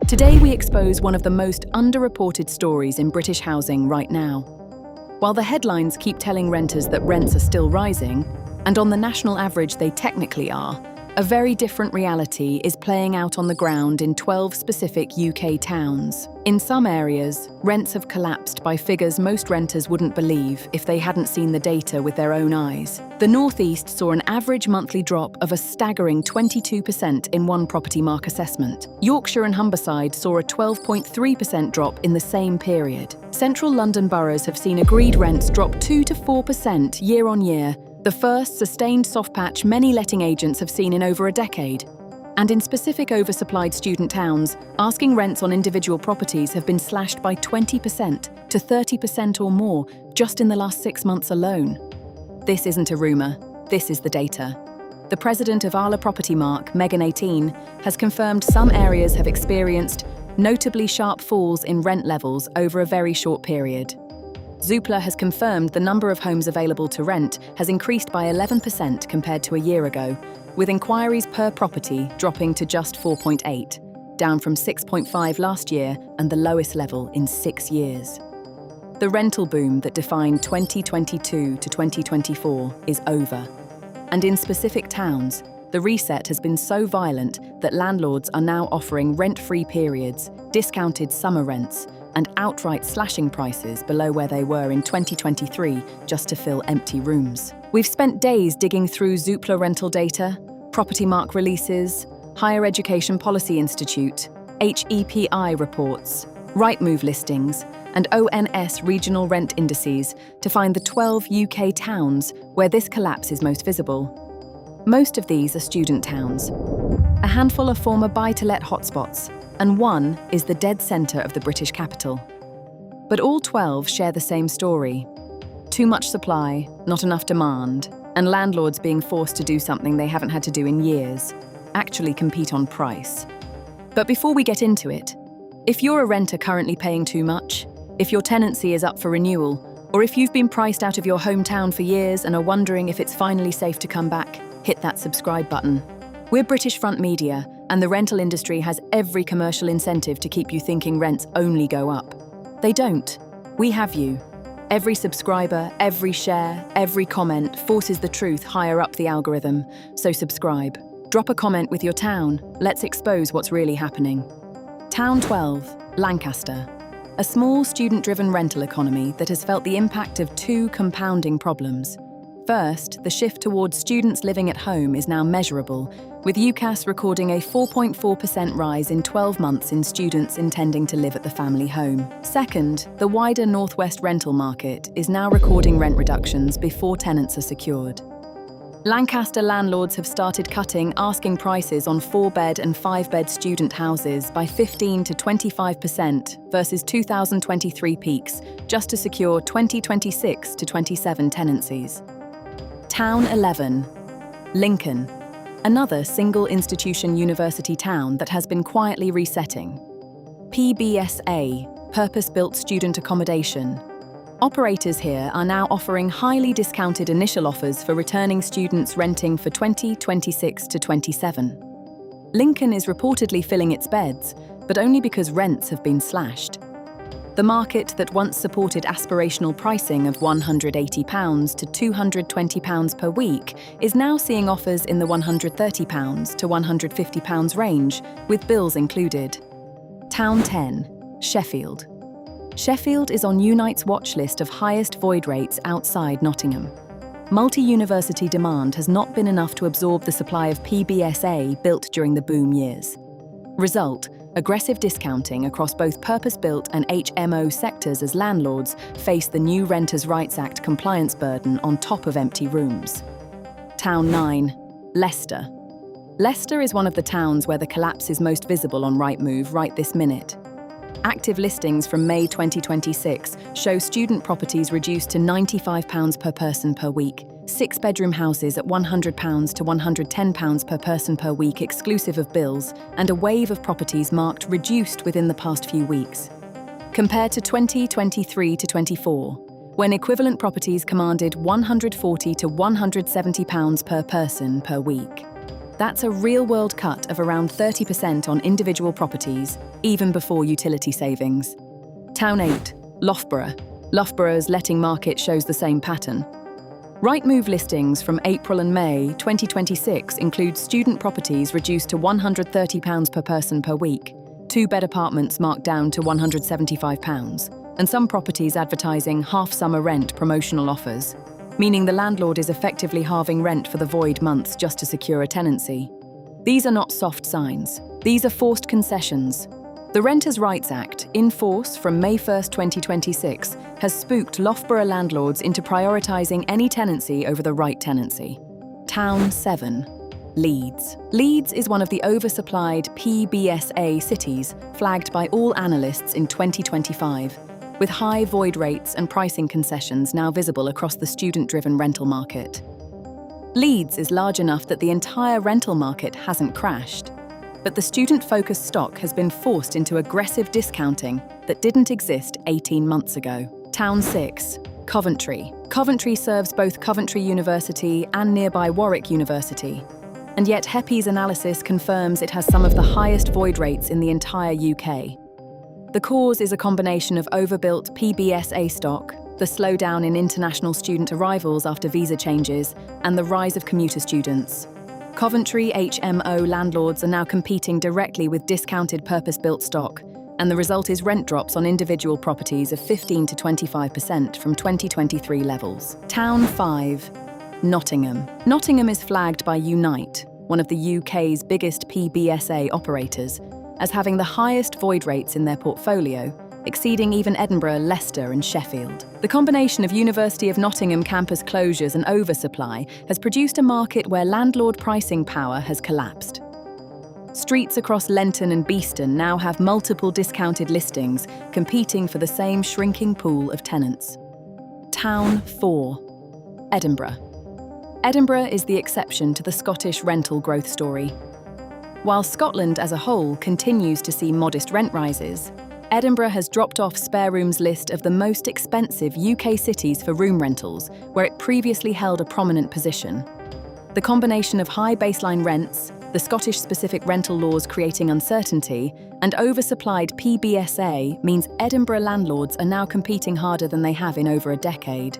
Today we expose one of the most underreported stories in British housing right now. While the headlines keep telling renters that rents are still rising, and on the national average they technically are, a very different reality is playing out on the ground in 12 specific UK towns. In some areas, rents have collapsed by figures most renters wouldn't believe if they hadn't seen the data with their own eyes. The North East saw an average monthly drop of a staggering 22% in one property mark assessment. Yorkshire and Humberside saw a 12.3% drop in the same period. Central London boroughs have seen agreed rents drop 2 to 4% year on year, the first sustained soft patch many letting agents have seen in over a decade. And in specific oversupplied student towns, asking rents on individual properties have been slashed by 20% to 30% or more just in the last 6 months alone. This isn't a rumour, this is the data. The president of Arla Property Mark, Megan 18, has confirmed some areas have experienced notably sharp falls in rent levels over a very short period. Zoopla has confirmed the number of homes available to rent has increased by 11% compared to a year ago, with inquiries per property dropping to just 4.8, down from 6.5 last year and the lowest level in 6 years. The rental boom that defined 2022 to 2024 is over. And in specific towns, the reset has been so violent that landlords are now offering rent-free periods, discounted summer rents, and outright slashing prices below where they were in 2023 just to fill empty rooms. We've spent days digging through Zoopla rental data, Property Mark releases, Higher Education Policy Institute, HEPI reports, Rightmove listings, and ONS regional rent indices to find the 12 UK towns where this collapse is most visible. Most of these are student towns. A handful are former buy-to-let hotspots, and one is the dead centre of the British capital. But all 12 share the same story. Too much supply, not enough demand, and landlords being forced to do something they haven't had to do in years, actually compete on price. But before we get into it, if you're a renter currently paying too much, if your tenancy is up for renewal, or if you've been priced out of your hometown for years and are wondering if it's finally safe to come back, hit that subscribe button. We're British Front Media, and the rental industry has every commercial incentive to keep you thinking rents only go up. They don't. We have you. Every subscriber, every share, every comment forces the truth higher up the algorithm, so subscribe. Drop a comment with your town. Let's expose what's really happening. Town 12, Lancaster. A small student-driven rental economy that has felt the impact of two compounding problems. First, the shift towards students living at home is now measurable, with UCAS recording a 4.4% rise in 12 months in students intending to live at the family home. Second, the wider northwest rental market is now recording rent reductions before tenants are secured. Lancaster landlords have started cutting asking prices on 4-bed and 5-bed student houses by 15 to 25% versus 2023 peaks, just to secure 2026 to 27 tenancies. Town 11, Lincoln, another single institution university town that has been quietly resetting. PBSA, purpose-built student accommodation. Operators here are now offering highly discounted initial offers for returning students renting for 2026 to 27. Lincoln is reportedly filling its beds, but only because rents have been slashed. The market that once supported aspirational pricing of £180 to £220 per week is now seeing offers in the £130 to £150 range, with bills included. Town 10, Sheffield. Sheffield is on Unite's watch list of highest void rates outside Nottingham. Multi-university demand has not been enough to absorb the supply of PBSA built during the boom years. Result: aggressive discounting across both purpose-built and HMO sectors as landlords face the new Renters' Rights Act compliance burden on top of empty rooms. Town 9, Leicester. Leicester is one of the towns where the collapse is most visible on Rightmove right this minute. Active listings from May 2026 show student properties reduced to £95 per person per week, 6-bedroom houses at £100 to £110 per person per week exclusive of bills, and a wave of properties marked reduced within the past few weeks. Compared to 2023 to 24, when equivalent properties commanded £140 to £170 per person per week. That's a real-world cut of around 30% on individual properties, even before utility savings. Town 8, Loughborough. Loughborough's letting market shows the same pattern. Rightmove listings from April and May 2026 include student properties reduced to £130 per person per week, two-bed apartments marked down to £175, and some properties advertising half-summer rent promotional offers, meaning the landlord is effectively halving rent for the void months just to secure a tenancy. These are not soft signs. These are forced concessions. The Renters' Rights Act, in force from May 1, 2026, has spooked Loughborough landlords into prioritising any tenancy over the right tenancy. Town 7. Leeds. Leeds is one of the oversupplied PBSA cities flagged by all analysts in 2025, with high void rates and pricing concessions now visible across the student-driven rental market. Leeds is large enough that the entire rental market hasn't crashed, but the student-focused stock has been forced into aggressive discounting that didn't exist 18 months ago. Town 6. Coventry. Coventry serves both Coventry University and nearby Warwick University, and yet HEPI's analysis confirms it has some of the highest void rates in the entire UK. The cause is a combination of overbuilt PBSA stock, the slowdown in international student arrivals after visa changes, and the rise of commuter students. Coventry HMO landlords are now competing directly with discounted purpose-built stock, and the result is rent drops on individual properties of 15 to 25% from 2023 levels. Town 5. Nottingham. Nottingham is flagged by Unite, one of the UK's biggest PBSA operators, as having the highest void rates in their portfolio, exceeding even Edinburgh, Leicester and Sheffield. The combination of University of Nottingham campus closures and oversupply has produced a market where landlord pricing power has collapsed. Streets across Lenton and Beeston now have multiple discounted listings competing for the same shrinking pool of tenants. Town 4. Edinburgh. Edinburgh is the exception to the Scottish rental growth story. While Scotland as a whole continues to see modest rent rises, Edinburgh has dropped off Spare Room's list of the most expensive UK cities for room rentals, where it previously held a prominent position. The combination of high baseline rents, the Scottish-specific rental laws creating uncertainty, and oversupplied PBSA means Edinburgh landlords are now competing harder than they have in over a decade.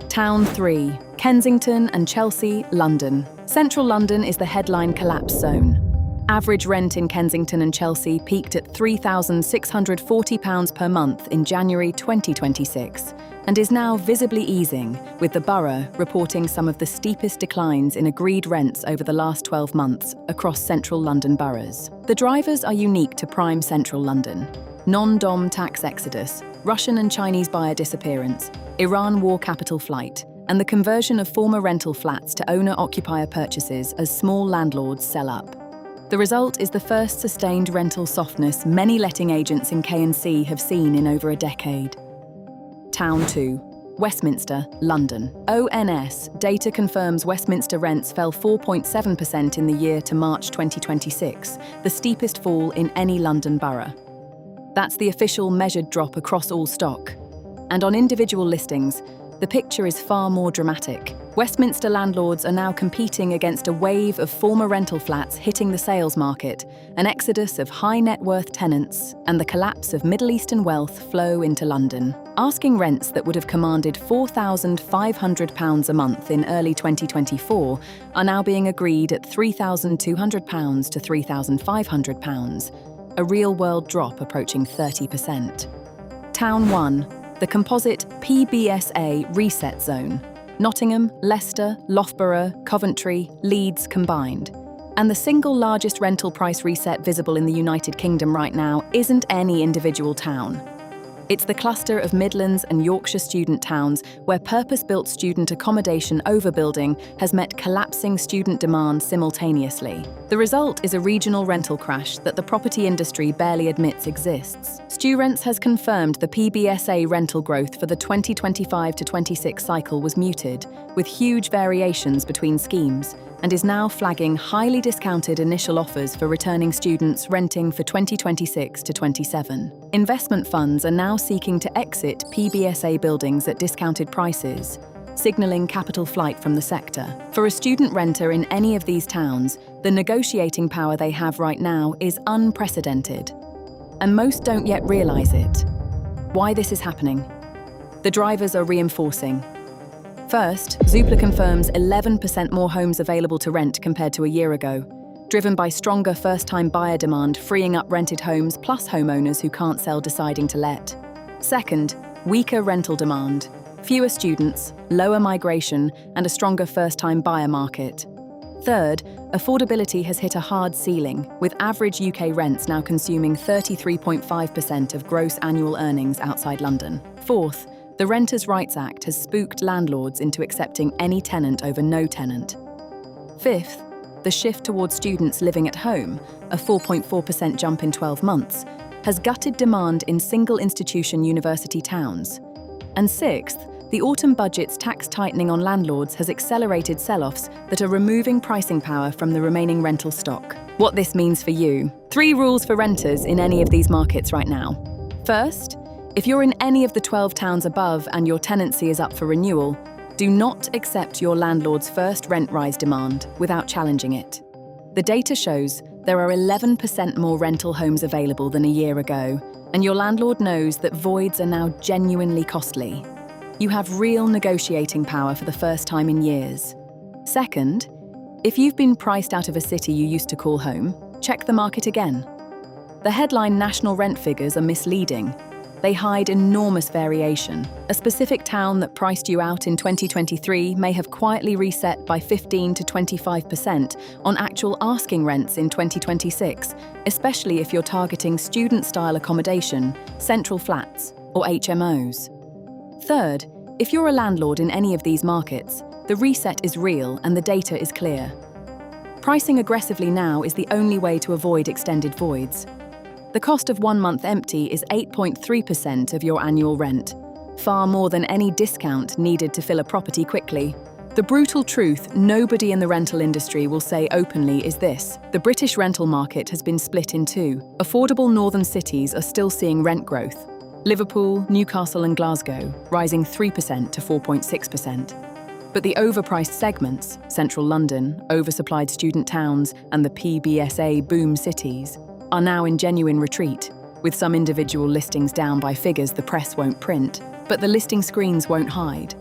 Town 3. Kensington and Chelsea, London. Central London is the headline collapse zone. Average rent in Kensington and Chelsea peaked at £3,640 per month in January 2026 and is now visibly easing, with the borough reporting some of the steepest declines in agreed rents over the last 12 months across central London boroughs. The drivers are unique to prime central London: non-dom tax exodus, Russian and Chinese buyer disappearance, Iran war capital flight, and the conversion of former rental flats to owner-occupier purchases as small landlords sell up. The result is the first sustained rental softness many letting agents in K&C have seen in over a decade. Town 2. Westminster, London. ONS data confirms Westminster rents fell 4.7% in the year to March 2026, the steepest fall in any London borough. That's the official measured drop across all stock. And on individual listings, the picture is far more dramatic. Westminster landlords are now competing against a wave of former rental flats hitting the sales market, an exodus of high-net-worth tenants, and the collapse of Middle Eastern wealth flow into London. Asking rents that would have commanded £4,500 a month in early 2024 are now being agreed at £3,200 to £3,500, a real-world drop approaching 30%. Town 1. The composite PBSA reset zone. Nottingham, Leicester, Loughborough, Coventry, Leeds combined. And the single largest rental price reset visible in the United Kingdom right now isn't any individual town. It's the cluster of Midlands and Yorkshire student towns where purpose-built student accommodation overbuilding has met collapsing student demand simultaneously. The result is a regional rental crash that the property industry barely admits exists. StuRents has confirmed the PBSA rental growth for the 2025 to 26 cycle was muted, with huge variations between schemes, and is now flagging highly discounted initial offers for returning students renting for 2026 to 27. Investment funds are now seeking to exit PBSA buildings at discounted prices, signalling capital flight from the sector. For a student renter in any of these towns, the negotiating power they have right now is unprecedented. And most don't yet realize it. Why this is happening? The drivers are reinforcing. First, Zoopla confirms 11% more homes available to rent compared to a year ago, driven by stronger first-time buyer demand, freeing up rented homes plus homeowners who can't sell deciding to let. Second, weaker rental demand, fewer students, lower migration, and a stronger first-time buyer market. Third, affordability has hit a hard ceiling, with average UK rents now consuming 33.5% of gross annual earnings outside London. Fourth, the Renters' Rights Act has spooked landlords into accepting any tenant over no tenant. Fifth, the shift towards students living at home, a 4.4% jump in 12 months, has gutted demand in single-institution university towns. And sixth, the autumn budget's tax tightening on landlords has accelerated sell-offs that are removing pricing power from the remaining rental stock. What this means for you. 3 rules for renters in any of these markets right now. First, if you're in any of the 12 towns above and your tenancy is up for renewal, do not accept your landlord's first rent rise demand without challenging it. The data shows there are 11% more rental homes available than a year ago, and your landlord knows that voids are now genuinely costly. You have real negotiating power for the first time in years. Second, if you've been priced out of a city you used to call home, check the market again. The headline national rent figures are misleading. They hide enormous variation. A specific town that priced you out in 2023 may have quietly reset by 15 to 25% on actual asking rents in 2026, especially if you're targeting student-style accommodation, central flats, or HMOs. Third, if you're a landlord in any of these markets, the reset is real and the data is clear. Pricing aggressively now is the only way to avoid extended voids. The cost of 1 month empty is 8.3% of your annual rent, far more than any discount needed to fill a property quickly. The brutal truth nobody in the rental industry will say openly is this: the British rental market has been split in two. Affordable northern cities are still seeing rent growth. Liverpool, Newcastle and Glasgow rising 3% to 4.6%. But the overpriced segments, central London, oversupplied student towns and the PBSA boom cities, are now in genuine retreat, with some individual listings down by figures the press won't print, but the listing screens won't hide.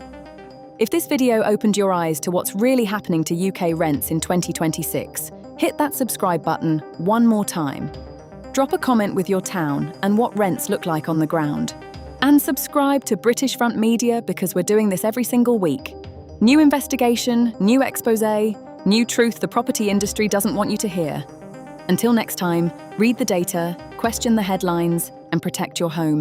If this video opened your eyes to what's really happening to UK rents in 2026, hit that subscribe button one more time. Drop a comment with your town and what rents look like on the ground. And subscribe to British Front Media because we're doing this every single week. New investigation, new expose, new truth the property industry doesn't want you to hear. Until next time, read the data, question the headlines, and protect your home.